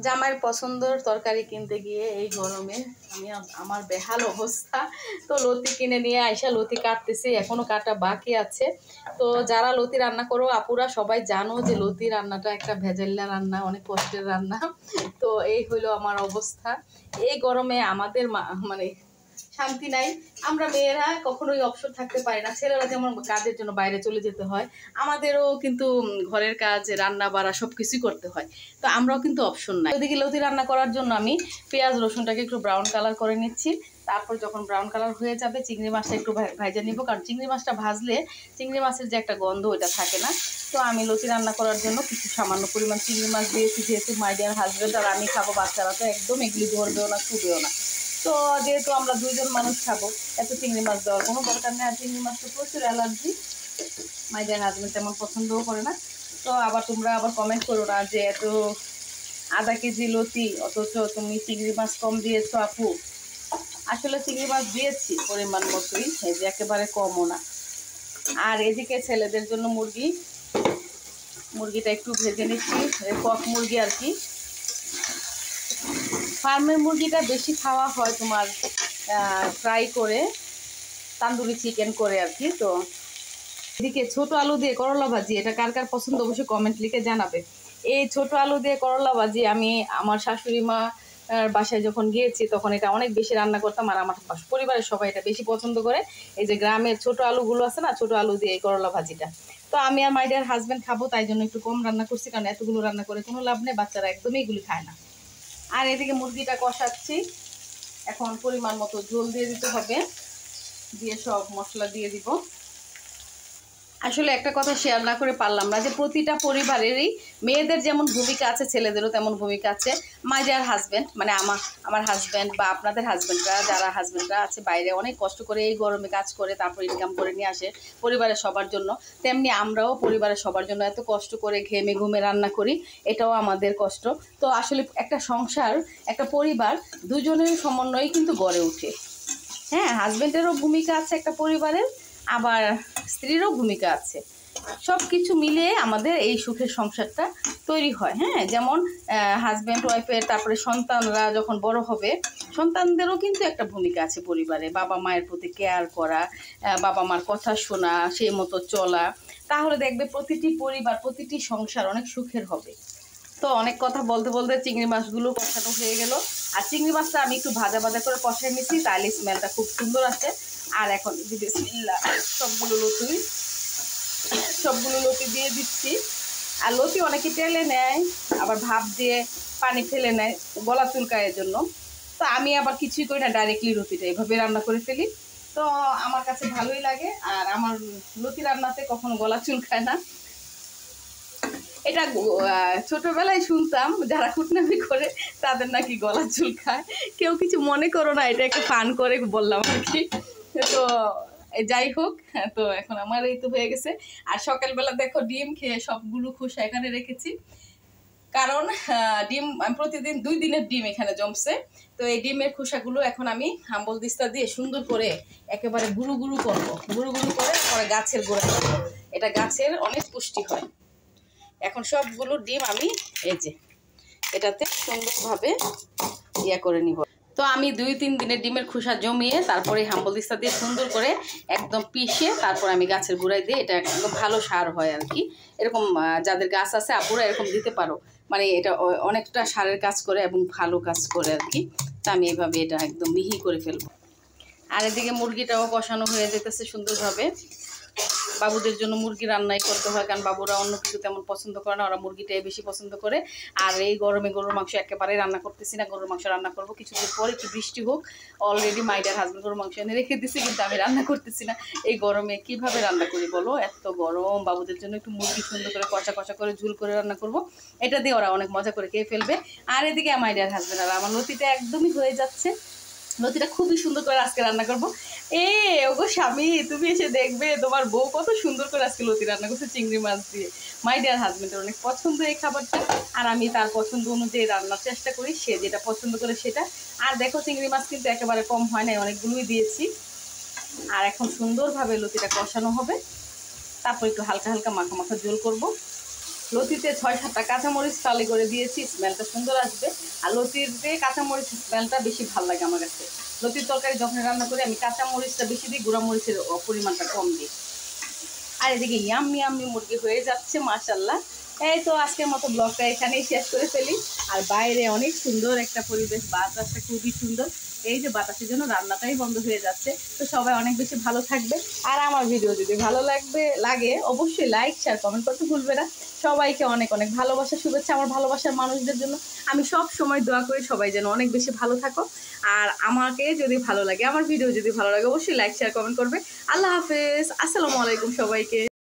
জামাইয়ের পছন্দের তরকারি কিনতে গিয়ে এই গরমে আমার বেহাল অবস্থা। তো লতি কিনে নিয়ে আইসা লতি কাটতেছি, এখনো কাটা বাকি আছে। তো যারা লতি রান্না করো আপুরা সবাই জানো যে লতি রান্নাটা একটা ভেজাল্লা রান্না, অনেক কষ্টের রান্না। তো এই হইলো আমার অবস্থা। এই গরমে আমাদের মানে শান্তি নাই। আমরা মেয়েরা কখনোই অবসর থাকতে পারি না। ছেলেরা যেমন কাজের জন্য বাইরে চলে যেতে হয়, আমাদেরও কিন্তু ঘরের কাজ, রান্না বাড়া সব কিছুই করতে হয়। তো আমরাও কিন্তু অপশন নাই। ওইদিকে লতি রান্না করার জন্য আমি পেঁয়াজ রসুনটাকে একটু ব্রাউন কালার করে নিচ্ছি। তারপর যখন ব্রাউন কালার হয়ে যাবে চিংড়ি মাছটা একটু ভাজা নিব, কারণ চিংড়ি মাছটা ভাজলে চিংড়ি মাছের যে একটা গন্ধ ওইটা থাকে না। তো আমি লতি রান্না করার জন্য কিছু সামান্য পরিমাণ চিংড়ি মাছ দিয়েছি, যেহেতু মাই ডিয়ার হাজব্যান্ড আর আমি খাবো, বাচ্চারা তো একদম এগুলি ধরবেও না, ছুবেও না। তো যেহেতু আমরা দুইজন মানুষ খাবো, এত চিংড়ি মাছ দেওয়ার কোনো দরকার নেই। আর চিংড়ি মাছ তো প্রচুর অ্যালার্জি, মাই ডিয়ার হাজব্যান্ড তেমন পছন্দও করে না। তো তোমরা আবার কমেন্ট করো না যে এত আধা কেজি লতি অথচ তুমি চিংড়ি মাছ কম দিয়েছো আপু। আসলে চিংড়ি মাছ দিয়েছি পরিমাণ মতোই, এই যে একেবারে কমও না। আর এদিকে ছেলেদের জন্য মুরগিটা একটু ভেজে নিচ্ছি, কক মুরগি আর কি। ফার্মের মুরগিটা বেশি খাওয়া হয় তোমার ফ্রাই করে, তান্দুরি চিকেন করে আর কি। তো এদিকে ছোট আলু দিয়ে করলা ভাজি, এটা কার কার পছন্দ অবশ্যই কমেন্ট লিখে জানাবে। এই ছোট আলু দিয়ে করলা ভাজি আমি আমার শাশুড়ি মা বাসায় যখন গিয়েছি তখন এটা অনেক বেশি রান্না করতাম, আর আমার পরিবারের সবাই এটা বেশি পছন্দ করে। এই যে গ্রামের ছোট আলুগুলো আছে না, ছোট আলু দিয়ে এই করলা ভাজিটা। তো আমি আর মাই ডিয়ার হাজব্যান্ড খাবো, তাই জন্য একটু কম রান্না করছি, কারণ এতগুলো রান্না করে কোনো লাভ নেই, বাচ্চারা একদমই এগুলি খায় না। আর এদিকে মুরগিটা কষাচ্ছি, এখন পরিমাণ মতো ঝোল দিয়ে দিতে হবে, দিয়ে সব মশলা দিয়ে দিব। আসলে একটা কথা শেয়ার না করে পারলাম না যে প্রতিটা পরিবারেরই মেয়েদের যেমন ভূমিকা আছে, ছেলেদেরও তেমন ভূমিকা আছে। মাই ডিয়ার হাজব্যান্ড মানে আমার হাজব্যান্ড বা আপনাদের হাজব্যান্ডরা, যারা হাজব্যান্ডরা আছে বাইরে অনেক কষ্ট করে এই গরমে কাজ করে তারপর ইনকাম করে নিয়ে আসে পরিবারের সবার জন্য, তেমনি আমরাও পরিবারের সবার জন্য এত কষ্ট করে ঘেমে ঘুমে রান্না করি, এটাও আমাদের কষ্ট। তো আসলে একটা সংসার, একটা পরিবার দুজনের সমন্বয়ে কিন্তু গড়ে ওঠে। হ্যাঁ, হাজব্যান্ডেরও ভূমিকা আছে একটা পরিবারের, আবার স্ত্রীরও ভূমিকা আছে। সব কিছু মিলিয়ে আমাদের এই সুখের সংসারটা তৈরি হয়। হ্যাঁ, যেমন হাজব্যান্ড ওয়াইফের, তারপরে সন্তানরা যখন বড় হবে সন্তানদেরও কিন্তু একটা ভূমিকা আছে পরিবারে, বাবা মায়ের প্রতি কেয়ার করা, বাবা মার কথা শোনা, সেই মতো চলা। তাহলে দেখবে প্রতিটি পরিবার, প্রতিটি সংসার অনেক সুখের হবে। তো অনেক কথা বলতে বলতে চিংড়ি মাছগুলো কষানো হয়ে গেল। আর চিংড়ি মাছটা আমি একটু ভাজা ভাজা করে কষাই নিচ্ছি, তাহলে স্মেলটা খুব সুন্দর আসে। আর এখন বিসমিল্লাহ সবগুলো লতি দিয়ে দিচ্ছি। আর লতি অনেকে তেলে নেয়, আবার ভাপ দিয়ে পানি ফেলে নেয় গলা চুলকায়ের জন্য। তো আমি আবার কিছুই করি না, ডাইরেক্টলি লতিটা এভাবে রান্না করে ফেলি। তো আমার কাছে ভালোই লাগে, আর আমার লতি রান্নাতে কখনো গলা চুলকায় না। এটা ছোটবেলায় শুনতাম যারা কুটনামি করে তাদের নাকি গলা চুলকায়। কেউ কিছু মনে করো না, এটা একটু ফান করে বললাম আর কি। তো যাই হোক, তো এখন আমার এই তো হয়ে গেছে। আর সকালবেলা দেখো ডিম খেয়ে সবগুলো খোসা এখানে রেখেছি, কারণ ডিম প্রতিদিন 2 দিনের ডিম এখানে জমছে। তো এই ডিমের খোসাগুলো এখন আমি হাম্বল দিস্তা দিয়ে সুন্দর করে একেবারে গুঁড়ো গুঁড়ো করবো, গুঁড়ো গুঁড়ো করে পরে গাছের গোড়ায় দেবো। এটা গাছের অনেক পুষ্টি হয়। এখন সবগুলো ডিম আমি এই যে এটাতে সুন্দরভাবে করে নিব। তো আমি 2-3 দিনের ডিমের খোসা জমিয়ে তারপরে হাম্বল দিস্তা দিয়ে সুন্দর করে একদম পিষে তারপর আমি গাছের গোড়ায় দিয়ে, এটা একদম ভালো সার হয় আর কি। এরকম যাদের গাছ আছে আপুরা এরকম দিতে পারো, মানে এটা অনেকটা সারের কাজ করে এবং ভালো কাজ করে আর কি। তা আমি এভাবে এটা একদম মিহি করে ফেলবো। আর এদিকে মুরগিটাও কষানো হয়ে যেতেছে সুন্দরভাবে। বাবুদের জন্য মুরগি রান্নাই করতে হয়, কারণ বাবুরা অন্য কিছু তেমন পছন্দ করে না, ওরা মুরগিটাই বেশি পছন্দ করে। আর এই গরমে গরুর মাংস একেবারে রান্না করতেছি না, গরুর মাংস রান্না করবো কিছুদিন পরে, একটু বৃষ্টি হোক। অলরেডি মাই ডিয়ার হাজব্যান্ড গরুর মাংস এনে রেখে দিছি, কিন্তু আমি রান্না করতেছি না। এই গরমে কিভাবে রান্না করি বলো, এত গরম। বাবুদের জন্য একটু মুরগি সুন্দর করে কষা কষা করে ঝুল করে রান্না করব, এটা দিয়ে ওরা অনেক মজা করে খেয়ে ফেলবে। আর এদিকে মাই ডিয়ার হাজব্যান্ড আর আমার লতিটা একদমই হয়ে যাচ্ছে। লতিটা খুবই সুন্দর করে আজকে রান্না করবো। ওগো স্বামী, তুমি এসে দেখবে তোমার বউ কত সুন্দর করে আজকে লতি রান্না করছে চিংড়ি মাছ দিয়ে। মাই ডিয়ার হাজব্যান্ডের অনেক পছন্দ এই খাবারটা, আর আমি তার পছন্দ অনুযায়ী রান্নার চেষ্টা করি, সে যেটা পছন্দ করে সেটা। আর দেখো চিংড়ি মাছ কিন্তু একেবারে কম হয় না, অনেকগুলোই দিয়েছি। আর এখন সুন্দরভাবে লতিটা কষানো হবে, তারপর একটু হালকা হালকা মাখা মাখা ঝোল করব। লতিতে 6-7টা কাঁচামরিচ ফালি করে দিয়েছি, স্মেলটা সুন্দর আসবে। আর লতিতে কাঁচামরিচ স্মেলটা বেশি ভালো লাগে আমার কাছে। লতির তরকারি যখন রান্না করি আমি কাঁচামরিচটা বেশি দিই, গুঁড়ামরিচের পরিমাণটা কম দিই। আর এদিকে ইয়াম্মি ইয়াম্মি মুরগি হয়ে যাচ্ছে মাশাআল্লাহ। এই তো আজকের মতো ব্লগটা এখানেই শেষ করে ফেলি। আর বাইরে অনেক সুন্দর একটা পরিবেশ, বাতাসটা খুবই সুন্দর। এই যে বাতাসের জন্য রান্নাটাই বন্ধ হয়ে যাচ্ছে। তো সবাই অনেক বেশি ভালো থাকবে। আর আমার ভিডিও যদি ভালো লাগে অবশ্যই লাইক শেয়ার কমেন্ট করতে ভুলবে না। সবাইকে অনেক অনেক ভালোবাসা, শুভেচ্ছা আমার ভালোবাসার মানুষদের জন্য। আমি সব সময় দোয়া করি সবাই যেন অনেক বেশি ভালো থাকো। আর আমাকে যদি ভালো লাগে, আমার ভিডিও যদি ভালো লাগে, অবশ্যই লাইক শেয়ার কমেন্ট করবে। আল্লাহ হাফেজ, আসসালামু আলাইকুম সবাইকে।